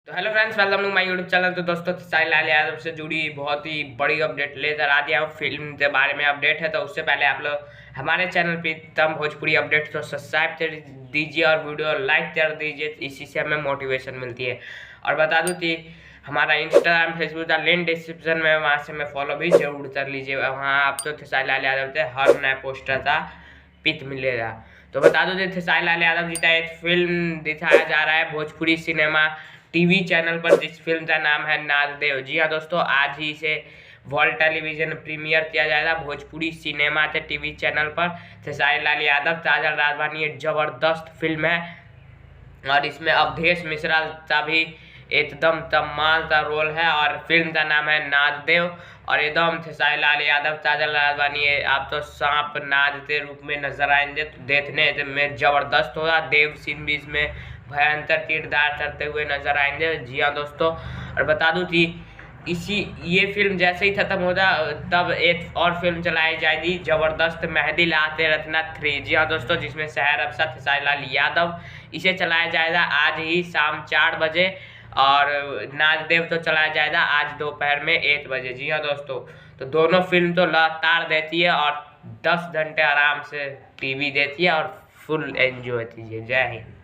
तो hello friends, welcome to my YouTube channel. तो दोस्तों, साहिल लाल यादव से जुड़ी बहुत ही बड़ी अपडेट लेकर आ दिया हूँ। फिल्म के बारे में अपडेट है, तो उससे पहले आप लोग हमारे चैनल पे तम भोजपुरी अपडेट तो सब्सक्राइब कर दीजिए और वीडियो लाइक कर दीजिए। इसी से हमें मोटिवेशन मिलती है। और बता दूँ कि हमारा इंस्टाग्राम फेसबुक का लिंक डिस्क्रिप्शन में, वहाँ से मैं फॉलो भी जरूर कर लीजिए। वहाँ आप तो साहिल लाल यादव से हर नया पोस्टर का पिक मिलेगा। तो बता दो जैसे साहिल लाल यादव जी का एक फिल्म दिखाया जा रहा है भोजपुरी सिनेमा टीवी चैनल पर, जिस फिल्म का नाम है नागदेव। जी हाँ दोस्तों, आज ही इसे वर्ल्ड टेलीविजन प्रीमियर किया जाएगा भोजपुरी सिनेमा के टीवी चैनल पर। साहिल लाल यादव, काजल राघवानी, एक जबरदस्त फिल्म है और इसमें अवधेश मिश्रा का भी एकदम कमाल का रोल है और फिल्म का नाम है नागदेव। और एकदम साहिल लाल यादव, काजल राघवानी, आप तो सांप नाग के रूप में नजर आएंगे, तो देखने में जबरदस्त होगा। देव सिंह भी इसमें भयंकर किरदार करते हुए नजर आएंगे। जी हाँ दोस्तों, और बता दूं कि ये फिल्म जैसे ही खत्म हो जाए तब एक और फिल्म चलाई जाएगी, जबरदस्त मेहंदी लाते रत्ना 3। जी हाँ दोस्तों, जिसमें शहर अफसर साहिल लाल यादव, इसे चलाया जाएगा आज ही शाम 4 बजे। और नागदेव तो चलाया जाएगा आज दोपहर में 1 बजे। जी हाँ दोस्तों, तो दोनों फिल्म तो लगातार देती है और 10 घंटे आराम से टीवी देती है और फुल एंजॉय कीजिए। जय हिंद।